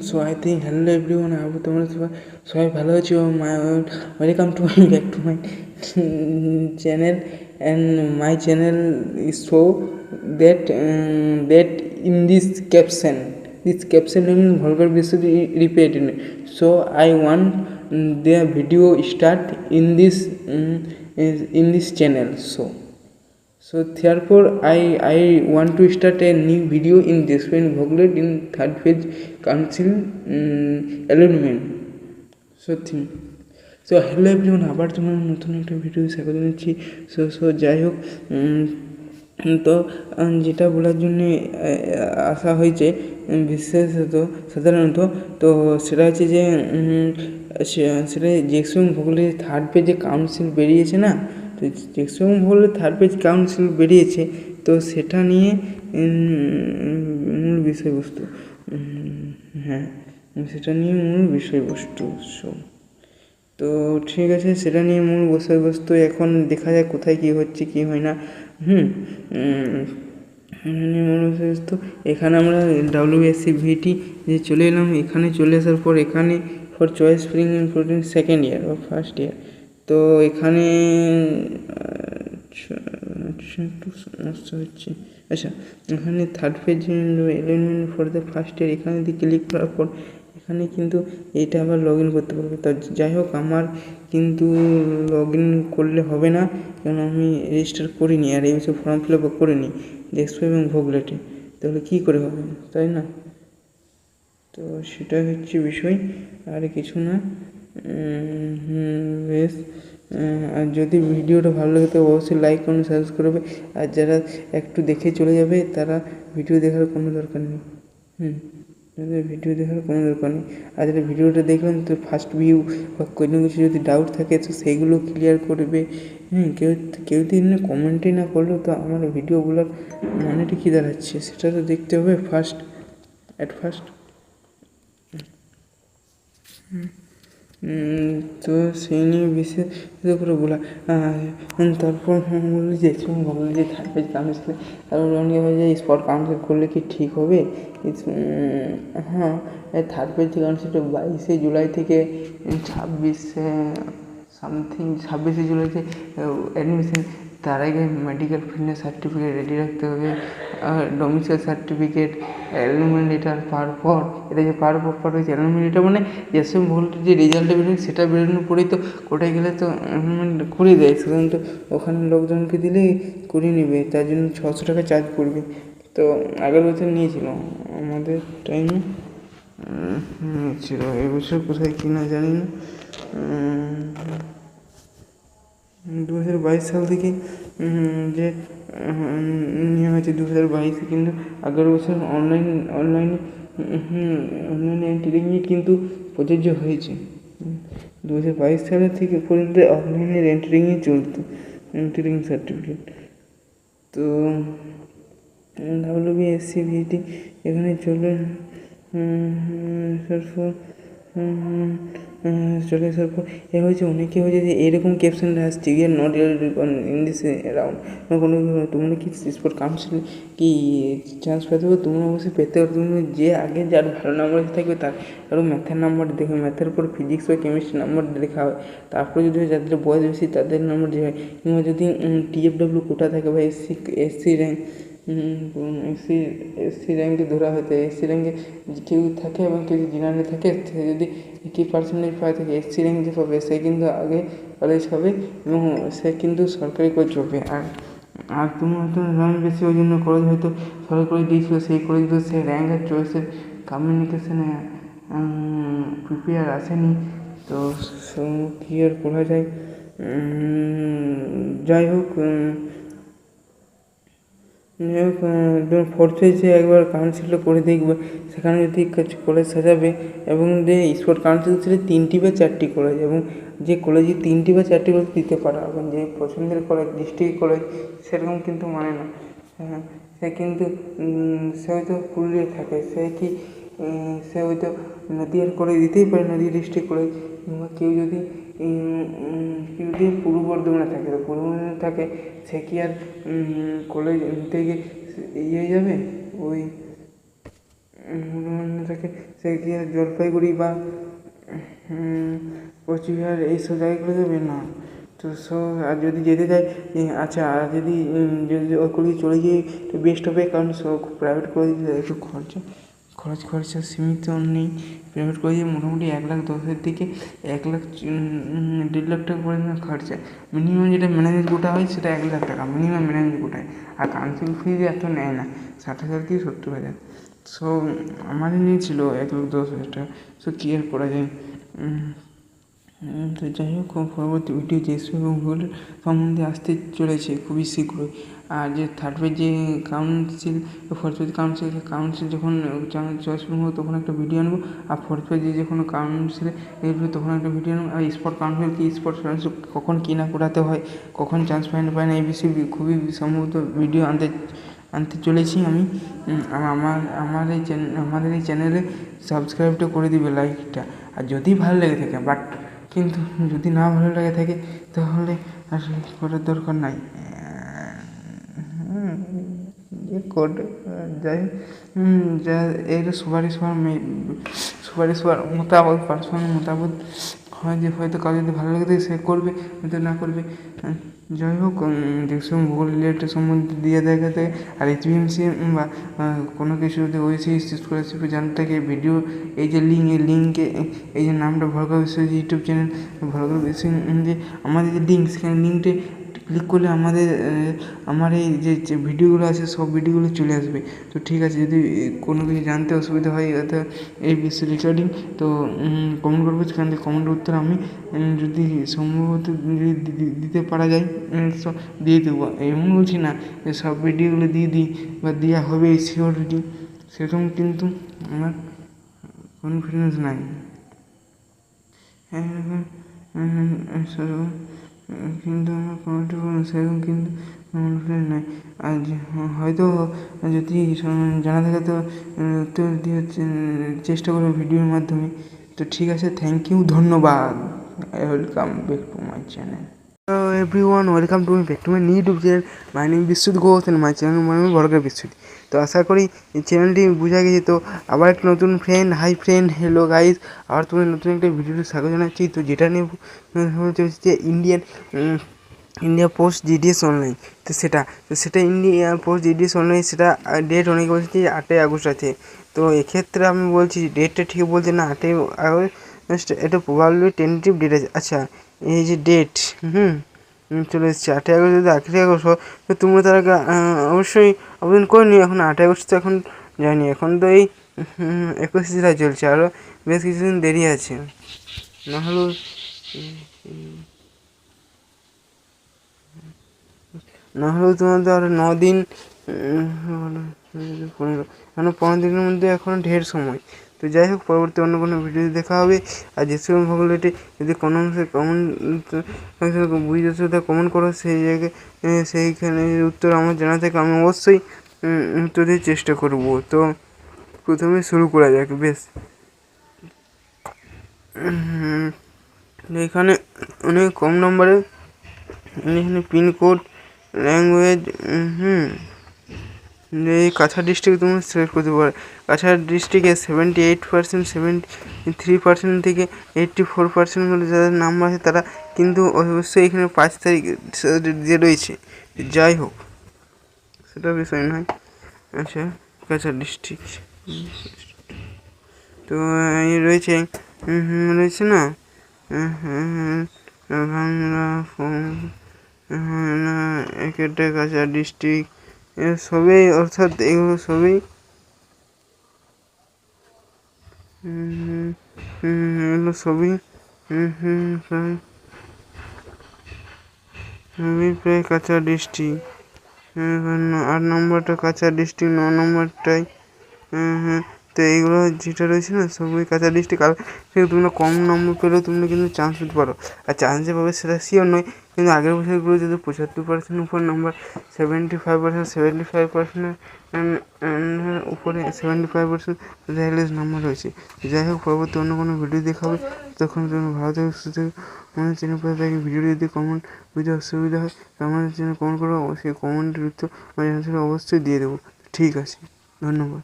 So I think hello everyone, আবার তোমরা সবাই ভালো আছো। Welcome to my back to my channel and my channel is so that in this caption in vulgar basis repeated. So I want their video start in this channel. So therefore I want to start a new video in this when Bhoglet in third phase council alignment. So hello everyone, আবার তোমার নতুন একটা video স্বাগত জানাচ্ছি। So যাই হোক, তো যেটা বলার জন্য আসা হয়েছে সাধারণত, তো সেটা হচ্ছে যে সেটা জেক্সন ভোগলের থার্ড পেজে কাউন্সিল বেরিয়েছে না, তো জেক্সন ভোগলের থার্ড পেজ কাউন্সিল বেরিয়েছে, তো সেটা নিয়ে মূল বিষয়বস্তু, হ্যাঁ সেটা নিয়ে মূল বিষয়বস্তু। তো ঠিক আছে, সেটা নিয়ে মূল বিষয়বস্তু। এখন দেখা যায় কোথায় কী হচ্ছে কী হয় না। মূল বিষয়বস্তু, এখানে আমরা WSCVT যে চলে এলাম, এখানে চলে আসার পর এখানে for choice spring important second year বা ফার্স্ট ইয়ার, তো এখানে একটু সমস্যা হচ্ছে। আচ্ছা, এখানে third page element for the first year, এখানে যদি ক্লিক করার পর এখানে কিন্তু এইটা আবার লগ ইন করতে পারবো। তা যাই হোক, আমার কিন্তু লগ ইন করলে হবে না, কারণ আমি রেজিস্টার করিনি আর এই বছর ফর্ম ফিল আপ করিনি ডেস্কটপ এবং ভোগলেটে, তাহলে কী করে হবে, তাই না? তো সেটা হচ্ছে বিষয়, আর কিছু না। বেশ, আর যদি ভিডিওটা ভালো লাগে তো অবশ্যই লাইক করুন, সাবস্ক্রাইব করবে, আর যারা একটু দেখে চলে যাবে তারা ভিডিও দেখার কোনো দরকার নেই। ভিডিও দেখার কোনো দরকার নেই। আর যারা ভিডিওটা দেখবেন তো ফার্স্ট ভিউ বা কোনো কিছু যদি ডাউট থাকে তো সেইগুলো ক্লিয়ার করবে। কেউ যদি কমেন্টই না করলেও তো আমার ভিডিওগুলোর মানেটা কী দাঁড়াচ্ছে সেটা তো দেখতে হবে ফার্স্ট। তো সেই নিয়ে বিশেষ করে বলা, তারপর বললি যে বললি যে থার্ড পেজ কাউন্সিল, তারপর অনেকে ভাবে যে স্পট কাউন্সিল করলে কি ঠিক হবে। হ্যাঁ, থার্ড পেজ কাউন্সিলটা 22শে জুলাই থেকে 26শে জুলাইতে অ্যাডমিশন। তার আগে মেডিকেল ফিটনেস সার্টিফিকেট রেডি রাখতে হবে, ডোমিসাইল সার্টিফিকেট, অ্যালুমিনি লেটার পাওয়ার পর, এটা যে পাওয়ার পর হয়েছে অ্যালুমিনি লেটার, মানে যেসব ভোল্টের যে রেজাল্টটা বেরোবে সেটা বেরোনোর পরেই তো কোটায় গেলে তো করিয়ে দেয়, সাধারণত ওখানে লোকজনকে দিলেই করিয়ে নেবে, তার জন্য 600 টাকা চার্জ পড়বে। তো আগের বছর নিয়েছিল আমাদের টাইমে, ছিল এবছর কোথায় কিনা জানি না। 2022 সাল থেকে যে নেওয়া হয়েছে 2022, কিন্তু আগের বছর অনলাইনে ট্রেনিংয়ে কিন্তু প্রযোজ্য হয়েছে। 2022 সালের থেকে পর্যন্ত অনলাইনের ট্রেনিংয়ে চলতো ট্রেনিং সার্টিফিকেট। তো WSCVT এখানে চলে চলে আসার পর এ হয়েছে, অনেকে হয়েছে যে এরকম ক্যাপশনটা আসছে, ইয়ে নট ইন দিস অ্যারাউন্ড, কোনো তোমরা কি স্পোর্ট কাউন্সিল কি চান্স পেতে হবে, তোমরা অবশ্যই পেতে হবে। তুমি যে আগে যার ভালো নাম্বার থাকবে তার কারো ম্যাথের নাম্বার দেখবে, ম্যাথের পর ফিজিক্স বা কেমিস্ট্রি নাম্বার দেখা হয়, তারপরে যদি যাদের বয়স বেশি তাদের নাম্বার দেওয়া হয়, কিংবা যদি TFW কোটা থাকে বা এসসি র্যাঙ্ক, এসসি র্যাঙ্কে ধরা হতে, এসসি র্যাঙ্কে কেউ থাকে এবং কেউ জেনারেলে থাকে, সে যদি 80% পায় থাকে এসসি র্যাঙ্ক যে পাবে সে কিন্তু আগে কলেজ হবে এবং সে কিন্তু সরকারি কলেজ পাবে। আর তুমি হয়তো র্যাঙ্ক বেশি ওই জন্য কলেজ হয়তো সরকারি কলেজ দিয়েছিল, সেই কলেজগুলো সে র্যাঙ্ক আর চয়েসের কমিউনিকেশনে প্রিপেয়ার আসেনি, তো কী আর করা যায়। যাই হোক, ফোর্থ পেজে একবার কাউন্সিলটা করে দেখবে, সেখানে যদি কলেজ সাজাবে এবং যে স্পোর্ট কাউন্সিল ছিল 3টি বা 4টি কলেজ, এবং যে কলেজে 3টি বা 4টি কলেজ দিতে পারে, এবং যে পছন্দের কলেজ ডিস্ট্রিক্ট কলেজ সেরকম কিন্তু মানে না। সে কিন্তু সে হয়তো পুরুলিয়া থাকে, সে হয়তো নদীয়ার কলেজ দিতেই পারে, নদীয়া ডিস্ট্রিক্ট কলেজ, কিংবা কেউ যদি পূর্ব বর্ধমানে থাকে, তো পূর্ব বর্ধমানে থাকে, সে কি আর কলেজ থেকে ইয়ে যাবে, ওই থাকে সে কি জলপাইগুড়ি বা কোচবিহার এইসব জায়গাগুলো যাবে না। তো আর যদি যেতে চাই আচ্ছা, আর যদি ওইগুলি চলে গিয়ে একটু বেস্ট হবে, কারণ সব প্রাইভেট কলেজে একটু খরচা সীমিত নেই। প্রাইভেট কলেজে মোটামুটি 1,10,000 থেকে 1,00,000 1,50,000 টাকা পর্যন্ত খরচা। মিনিমাম যেটা ম্যানেজমেন্ট কোটা হয় সেটা 1,00,000 টাকা মিনিমাম ম্যানেজমেন্ট কোটায়। আর কাউন্সিল ফিজ এত নেয় না, 60,000 কি 70,000। সো আমাদের নিয়েছিল 1,10,000 টাকা। সো কী আর করা যায়। তো যাই হোক, পরবর্তী ভিডিও জিএসপি এবং ভূগোলের সম্বন্ধে আসতে চলেছে খুবই শীঘ্রই। আর যে থার্ড পেজ যে কাউন্সিল, ফোর্থ পেজ কাউন্সিল যখন চয়েস করবো তখন একটা ভিডিও আনবো। আর ফোর্থ পেজে যখন কাউন্সিলে এগুলো তখন একটা ভিডিও আনবো। আর স্পট কাউন্সিল কি, স্পট কাউন্সিল কখন কী না করাতে হয়, কখন চান্স পায় না এই বিষয়ে খুবই সম্ভবত ভিডিও আনতে চলেছি আমি। আমাদের এই চ্যানেলে সাবস্ক্রাইবটা করে দিবে, লাইকটা। আর যদি ভালো লেগে থাকে, বাট কিন্তু যদি না ভালো লেগে থাকে তাহলে আসলে করার দরকার নাই। যাই এটা সবার মতামত, পার্সোনাল মতামত হয় যে হয়তো কারো যদি ভালো লেগে থাকে সে করবে, হয়তো না করবে। যাই হোক, দেখছিলাম ভূগোল রিলেটেড সম্বন্ধে দিয়ে দেখাতে। আর এইচবিএমসি বা কোনো কিছু যদি ওয়েসিএস স্কলারশিপে জানতে থাকে ভিডিও, এই যে লিঙ্কে এই যে নামটা ভরগা বিশ্ব ইউটিউব চ্যানেল ভরগা বিশ্ব, যে আমাদের যে লিঙ্ক, সেখানে লিঙ্কটে ক্লিক করলে আমার এই যে ভিডিওগুলো আছে সব ভিডিওগুলো চলে আসবে। তো ঠিক আছে, যদি কোনো কিছু জানতে অসুবিধা হয় অর্থাৎ এই বিশ্ব রিগার্ডিং, তো কমেন্ট করবো। সেখান থেকে কমেন্টের উত্তর আমি যদি সম্ভবত দিতে পারা যায় দিয়ে দেবো। এমন বলছি না যে সব ভিডিওগুলো দিয়ে দিই বা দেওয়া হবে সিওরিটি, সেরকম কিন্তু আমার কনফিডেন্স নাই। কিন্তু আমার সেরকম কিন্তু কনফিডেন্স নাই। আর হয়তো যদি জানা থাকে তো উত্তর দিয়ে চেষ্টা করবো ভিডিওর মাধ্যমে। তো ঠিক আছে, থ্যাংক ইউ, ধন্যবাদ। Welcome back to my channel. Hello everyone, welcome to back to my new YouTube channel. My name is Bisudh Ghosh and my channel my name is Bhorga Biswajit. তো আশা করি এই চ্যানেলটি বোঝা গেছে। তো আবার একটা নতুন friend, hi friend, hello guys, আবার তোমাদের নতুন একটা ভিডিওতে স্বাগত জানাচ্ছি। তো যেটা নিয়ে চলছে ইন্ডিয়া পোস্ট জিডিএস অনলাইন। তো সেটা ইন্ডিয়া পোস্ট জিডিএস অনলাইন, সেটা ডেট অনেকে বলছে 8ই আগস্ট আছে। তো এক্ষেত্রে আমি বলছি ডেটটা ঠিক বলছে না 8ই আগস্ট, এটা প্রবাবলি টেন্টেটিভ ডেট আছে। আচ্ছা, এই যে ডেট চলে এসেছে 8ই আগস্ট, যদি 8ই আগস্ট হয় তো তোমরা তার আগে অবশ্যই আবেদন করে নিও। এখন 8ই আগস্ট তো এখন যায়নি, এখন তো এই 21 জুলাই চলছে, আরও বেশ কিছুদিন দেরি আছে। নাহলেও তোমাদের আরও 9 দিন, 15 এখন 15 দিনের মধ্যে এখনও ঢের সময়। তো যাই হোক, পরবর্তী অন্য কোনো ভিডিও দেখা হবে। আর যেসব ভূগোলটি যদি কোনো অংশে বুঝতে অসুবিধা কমেন্ট করো, সেই জায়গায় সেইখানে উত্তর আমার জানা থাকে, আমি অবশ্যই উত্তর দিয়ে চেষ্টা করব। তো প্রথমে শুরু করা যাক। বেশ, এখানে অনেক কম নম্বরে এখানে পিনকোড, ল্যাঙ্গুয়েজ, এই কাছাড় ডিস্ট্রিক্ট তুমি সিলেক্ট করতে পারো। কাছাড় ডিস্ট্রিক্টে 78%, 73% থেকে 84% হলে যাদের নাম্বার আছে তারা কিন্তু অবশ্যই এখানে 5 তারিখ যে রয়েছে। যাই হোক, সেটা বিষয় নয়। আচ্ছা, কাছাড় ডিস্ট্রিক্ট তো রয়েছে না বাংলা না একটা কাছাড় ডিস্ট্রিক্ট সবই, অর্থাৎ এগুলো সবই এগুলো সবই প্রায় কাছাড় ডিস্ট্রিক্ট। 8 নম্বরটা কাছাড় ডিস্ট্রিক্ট, 9 নম্বরটাই তো এইগুলো যেটা রয়েছে না সবই কাছাড় ডিস্ট্রিক্ট। আর তোমরা কম নম্বর পেলেও তোমরা কিন্তু চান্স পেতে পারো। আর চান্স যে পাবে সেটা শিওর নয়, কিন্তু আগের বছরগুলো যদি 75% উপর নাম্বার, 75% উপরে 75% রেলের নাম্বার রয়েছে। যাই হোক, পরবর্তী অন্য কোনো ভিডিও দেখা হবে। তখন তোমরা ভালো থেকে সুস্থ থেকে আমাদের চ্যানেল পরে থাকি। ভিডিওটি যদি কমেন্ট বুঝতে অসুবিধা হয় তো আমাদের চ্যানেল কমেন্ট করবো, সেই কমেন্টের উত্তর আমাদের অবশ্যই দিয়ে দেবো। ঠিক আছে, ধন্যবাদ।